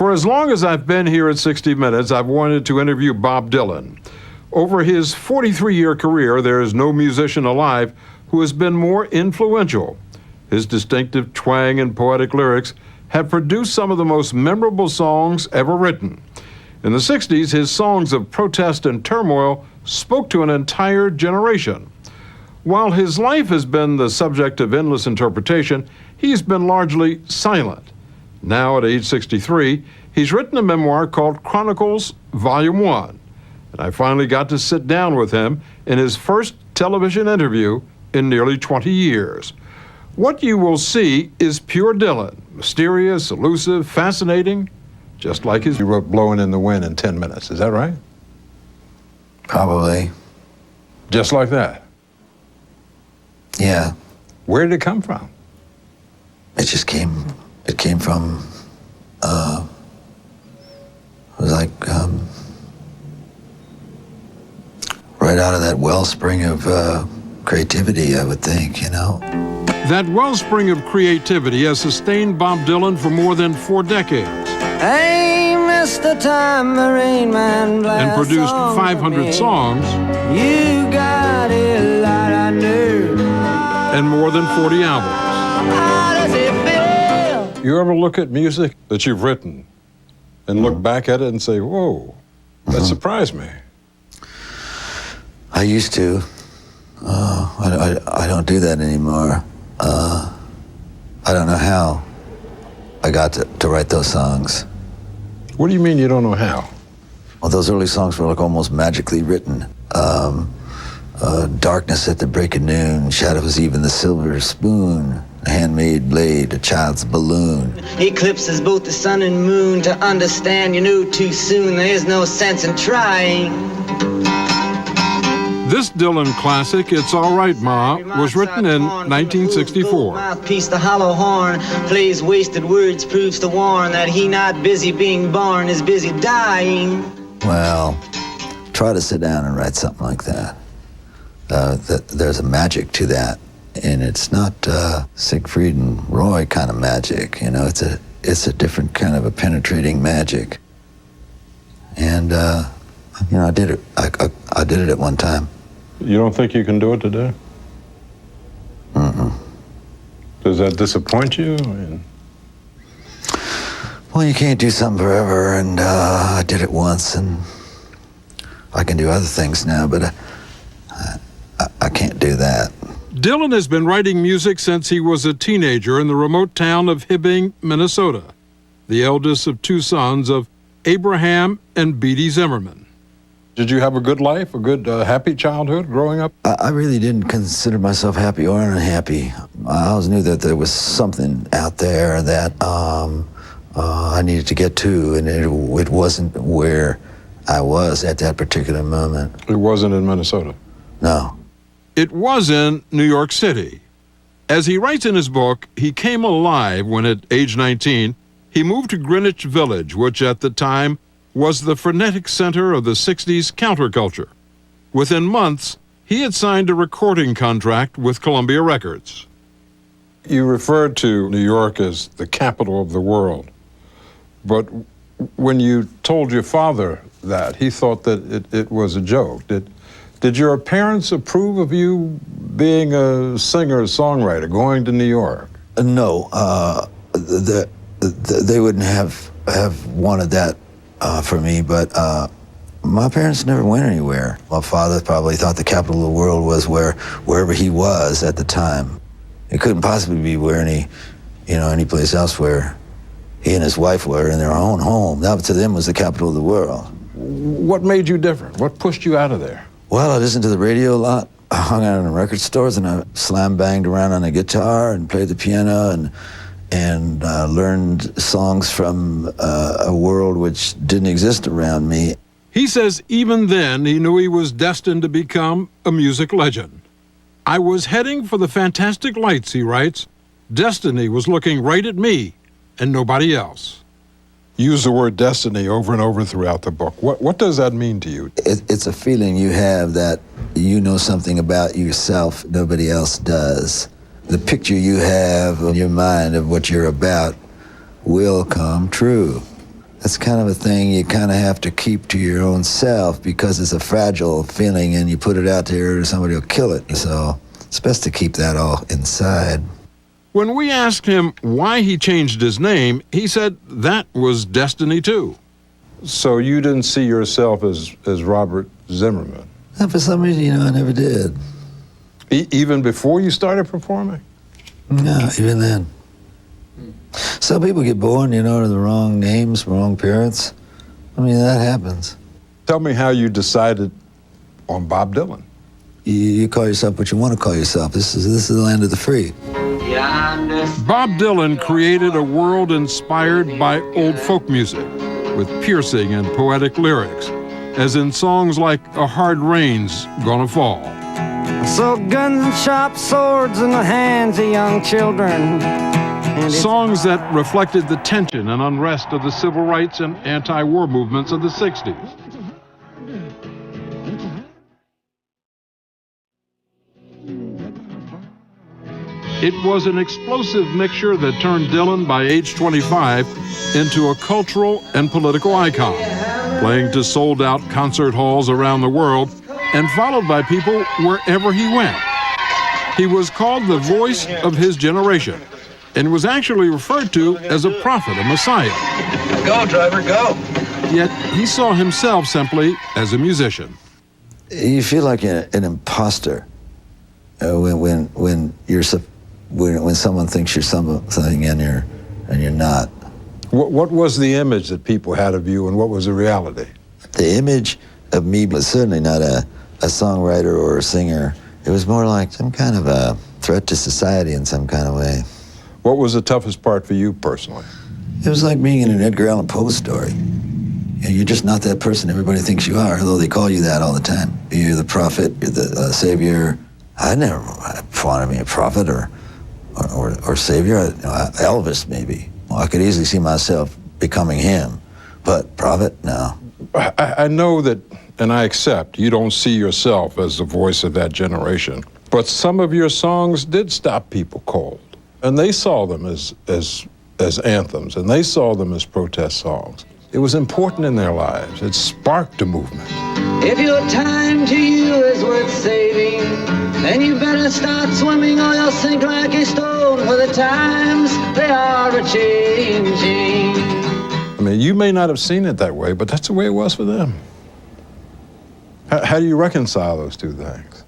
For as long as I've been here at 60 Minutes, I've wanted to interview Bob Dylan. Over his 43-year career, there is no musician alive who has been more influential. His distinctive twang and poetic lyrics have produced some of the most memorable songs ever written. In the 60s, his songs of protest and turmoil spoke to an entire generation. While his life has been the subject of endless interpretation, he's been largely silent. Now, at age 63, he's written a memoir called Chronicles, Volume 1. And I finally got to sit down with him in his first television interview in nearly 20 years. What you will see is pure Dylan, mysterious, elusive, fascinating, just like his... He wrote Blowing in the Wind in 10 minutes, is that right? Probably. Just like that? Yeah. Where did it come from? It came from, it was like, right out of that wellspring of creativity, I would think, you know. That wellspring of creativity has sustained Bob Dylan for more than 4 decades. Hey, Mr. Tambourine Man, and produced 500 songs. You got a lot of nerve. And more than 40 albums. How does it feel? You ever look at music that you've written and look back at it and say, whoa, that surprised me? I used to. I don't do that anymore. I don't know how I got to write those songs. What do you mean you don't know how? Well, those early songs were like almost magically written. Darkness at the break of noon, shadows even the silver spoon, a handmade blade, a child's balloon. Eclipses both the sun and moon. To understand, you knew too soon. There is no sense in trying. This Dylan classic, It's All Right, Ma, was written in 1964. Mouthpiece, the hollow horn, plays wasted words, proves to warn that he not busy being born, is busy dying. Well, try to sit down and write something like that. There's a magic to that, and it's not Siegfried and Roy kind of magic. You know, it's a different kind of a penetrating magic. And you know, I did it. I did it at one time. You don't think you can do it today? Mm-mm. Does that disappoint you? I mean... Well, you can't do something forever, and I did it once, and I can do other things now, but I can't do that. Dylan has been writing music since he was a teenager in the remote town of Hibbing, Minnesota, the eldest of 2 sons of Abraham and Beatty Zimmerman. Did you have a good life, a good, happy childhood growing up? I really didn't consider myself happy or unhappy. I always knew that there was something out there that I needed to get to, and it wasn't where I was at that particular moment. It wasn't in Minnesota? No. It was in New York City. As he writes in his book, he came alive when at age 19, he moved to Greenwich Village, which at the time was the frenetic center of the 60s counterculture. Within months, he had signed a recording contract with Columbia Records. You referred to New York as the capital of the world, but when you told your father that, he thought that it was a joke. Did your parents approve of you being a singer-songwriter, going to New York? No, they wouldn't have wanted that for me, but my parents never went anywhere. My father probably thought the capital of the world was wherever he was at the time. It couldn't possibly be where any place else where he and his wife were in their own home. That to them was the capital of the world. What made you different? What pushed you out of there? Well, I listened to the radio a lot. I hung out in the record stores, and I slam-banged around on the guitar and played the piano and learned songs from a world which didn't exist around me. He says even then he knew he was destined to become a music legend. I was heading for the fantastic lights, he writes. Destiny was looking right at me and nobody else. Use the word destiny over and over throughout the book. What does that mean to you? It's a feeling you have that you know something about yourself nobody else does. The picture you have in your mind of what you're about will come true. That's kind of a thing you kind of have to keep to your own self because it's a fragile feeling and you put it out there, somebody will kill it. So it's best to keep that all inside. When we asked him why he changed his name, he said that was destiny too. So you didn't see yourself as Robert Zimmerman? And for some reason, I never did. Even before you started performing? No, even then. Some people get born, to the wrong names, wrong parents. I mean, that happens. Tell me how you decided on Bob Dylan. You call yourself what you want to call yourself. This is the land of the free. Bob Dylan created a world inspired by old folk music, with piercing and poetic lyrics, as in songs like A Hard Rain's Gonna Fall. So guns and sharp swords in the hands of young children. Songs that reflected the tension and unrest of the civil rights and anti-war movements of the 60s. It was an explosive mixture that turned Dylan, by age 25, into a cultural and political icon, playing to sold-out concert halls around the world and followed by people wherever he went. He was called the voice of his generation and was actually referred to as a prophet, a messiah. Go, driver, go. Yet he saw himself simply as a musician. You feel like an imposter when someone thinks you're something and you're not. What was the image that people had of you, and what was the reality? The image of me was certainly not a songwriter or a singer. It was more like some kind of a threat to society in some kind of way. What was the toughest part for you personally? It was like being in an Edgar Allan Poe story. You're just not that person everybody thinks you are, although they call you that all the time. You're the prophet, you're the savior. I never wanted to be a prophet or savior. Elvis, maybe. Well, I could easily see myself becoming him, but prophet, no. I know that, and I accept, you don't see yourself as the voice of that generation, but some of your songs did stop people cold, and they saw them as anthems, and they saw them as protest songs. It was important in their lives. It sparked a movement. If your time to you is worth saving, then you better start swimming or you'll sink like a stone, for the times they are a-changing. I mean, you may not have seen it that way, but that's the way it was for them. How do you reconcile those two things?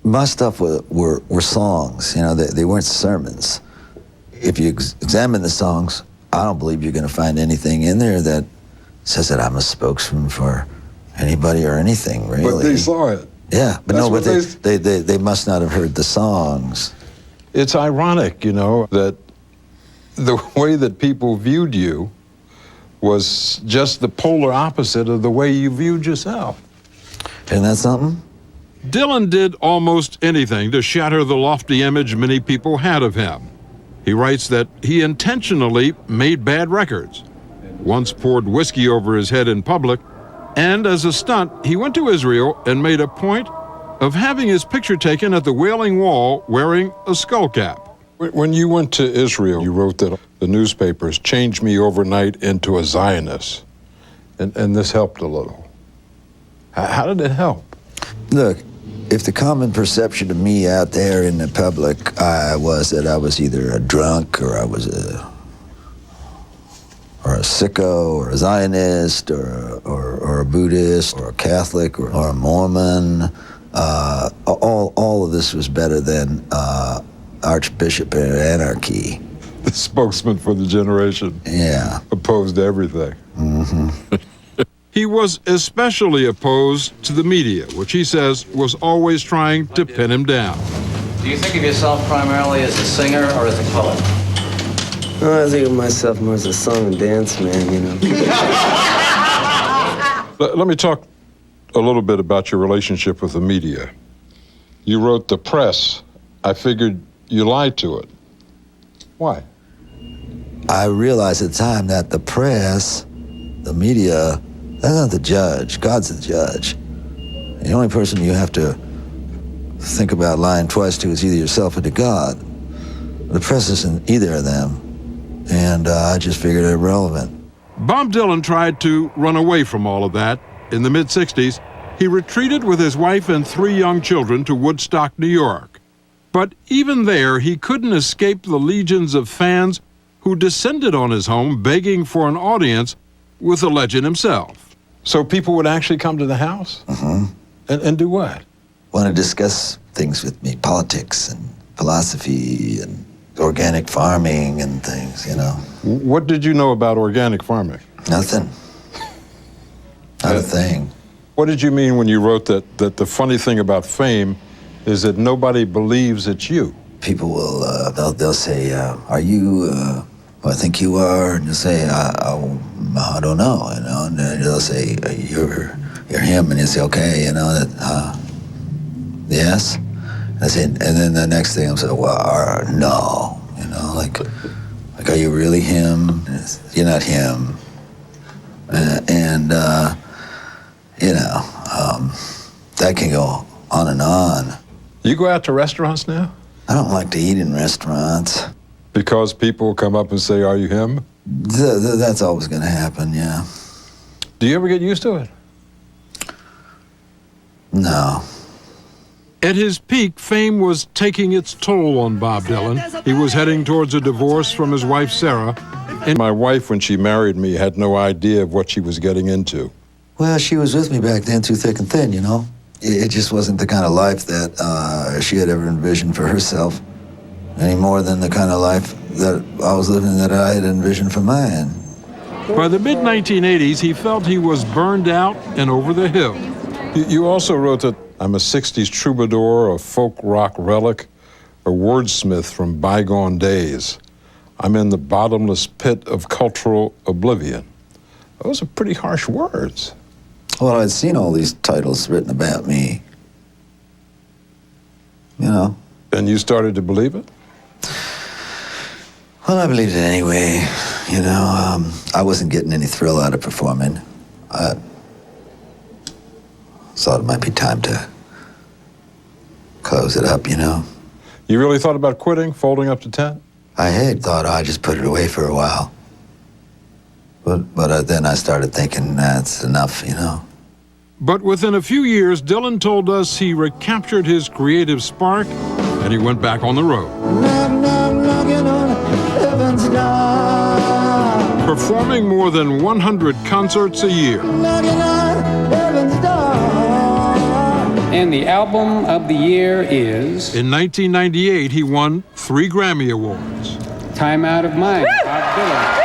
My stuff were songs, they weren't sermons. If you examine the songs, I don't believe you're going to find anything in there that says that I'm a spokesman for anybody or anything, really. But they saw it. Yeah, but they must not have heard the songs. It's ironic, that the way that people viewed you was just the polar opposite of the way you viewed yourself. Isn't that something? Dylan did almost anything to shatter the lofty image many people had of him. He writes that he intentionally made bad records, once poured whiskey over his head in public, and as a stunt, he went to Israel and made a point of having his picture taken at the Wailing Wall wearing a skull cap. When you went to Israel, you wrote that the newspapers changed me overnight into a Zionist, and this helped a little. How did it help? Look, if the common perception of me out there in the public was that I was either a drunk or I was a sicko or a Zionist or a Buddhist or a Catholic or a Mormon, all of this was better than Archbishop Anarchy. The spokesman for the generation. Yeah. Opposed to everything. Mm-hmm. He was especially opposed to the media, which he says was always trying to pin him down. Do you think of yourself primarily as a singer or as a poet? I think of myself more as a song and dance man, Let me talk a little bit about your relationship with the media. You wrote the press. I figured you lied to it. Why? I realized at the time that the press, the media, that's not the judge. God's the judge. The only person you have to think about lying twice to is either yourself or to God. The press isn't either of them, and I just figured it irrelevant. Bob Dylan tried to run away from all of that. In the mid-'60s, he retreated with his wife and 3 young children to Woodstock, New York. But even there, he couldn't escape the legions of fans who descended on his home begging for an audience with the legend himself. So people would actually come to the house? Mm-hmm. And do what? Want to discuss things with me, politics and philosophy and organic farming and things, you know. What did you know about organic farming? Nothing. Not a thing. What did you mean when you wrote that the funny thing about fame is that nobody believes it's you? People will, they'll say, are you, I think you are, and you'll say, I don't know, you know, and then they'll say, you're him, and you say, okay, you know, that, yes? I say, and then the next thing I'm saying, well, no, you know, like, are you really him? You're not him. You know, that can go on and on. You go out to restaurants now? I don't like to eat in restaurants. Because people come up and say, are you him? That's always going to happen, yeah. Do you ever get used to it? No. At his peak, fame was taking its toll on Bob Dylan. He was heading towards a divorce from his wife, Sarah. And my wife, when she married me, had no idea of what she was getting into. Well, she was with me back then through thick and thin, you know. It just wasn't the kind of life that she had ever envisioned for herself, any more than the kind of life that I was living that I had envisioned for mine. By the mid-1980s, he felt he was burned out and over the hill. You also wrote that I'm a 60s troubadour, a folk rock relic, a wordsmith from bygone days. I'm in the bottomless pit of cultural oblivion. Those are pretty harsh words. Well, I'd seen all these titles written about me, you know. And you started to believe it? Well, I believed it anyway, you know. I wasn't getting any thrill out of performing. I thought it might be time to close it up, you know. You really thought about quitting, folding up to 10? I had thought I'd just put it away for a while. But then I started thinking, that's enough, you know. But within a few years, Dylan told us he recaptured his creative spark and he went back on the road. Performing more than 100 concerts a year. And the album of the year is... In 1998, he won 3 Grammy Awards. Time Out of Mind, Bob Dylan.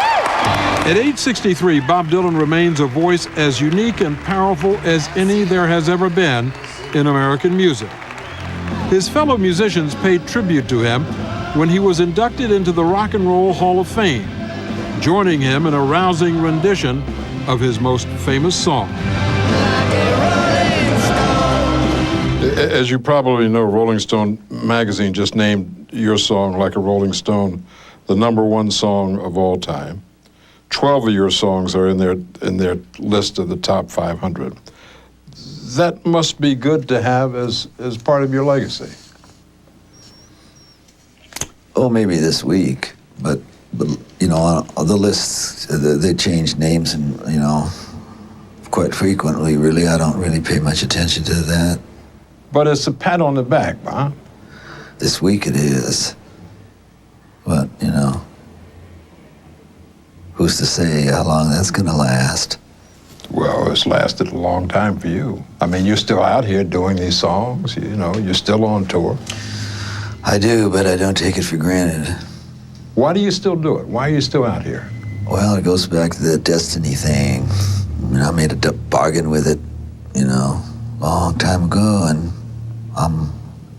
At age 63, Bob Dylan remains a voice as unique and powerful as any there has ever been in American music. His fellow musicians paid tribute to him when he was inducted into the Rock and Roll Hall of Fame, joining him in a rousing rendition of his most famous song. As you probably know, Rolling Stone magazine just named your song, Like a Rolling Stone, the #1 song of all time. 12 of your songs are in their list of the top 500. That must be good to have as part of your legacy. Oh, maybe this week, but you know, on the lists, they change names, and you know, quite frequently. Really, I don't really pay much attention to that. But it's a pat on the back, huh? This week it is, but you know, who's to say how long that's gonna last? Well, it's lasted a long time for you. I mean, you're still out here doing these songs, you know, you're still on tour. I do, but I don't take it for granted. Why do you still do it? Why are you still out here? Well, it goes back to the destiny thing. I mean, I made a bargain with it, you know, a long time ago, and I'm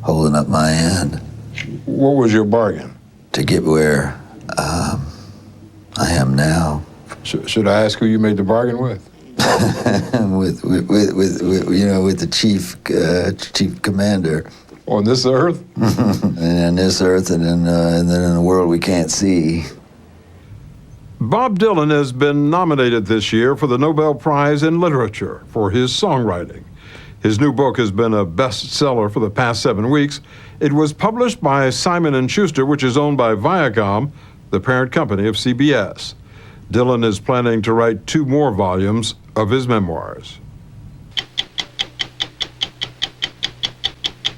holding up my end. What was your bargain? To get where I am now. Should I ask who you made the bargain with? with you know, with the chief commander. On this earth? And on this earth, and then in a world we can't see. Bob Dylan has been nominated this year for the Nobel Prize in Literature for his songwriting. His new book has been a bestseller for the past 7 weeks. It was published by Simon & Schuster, which is owned by Viacom, the parent company of CBS. Dylan is planning to write 2 more volumes of his memoirs.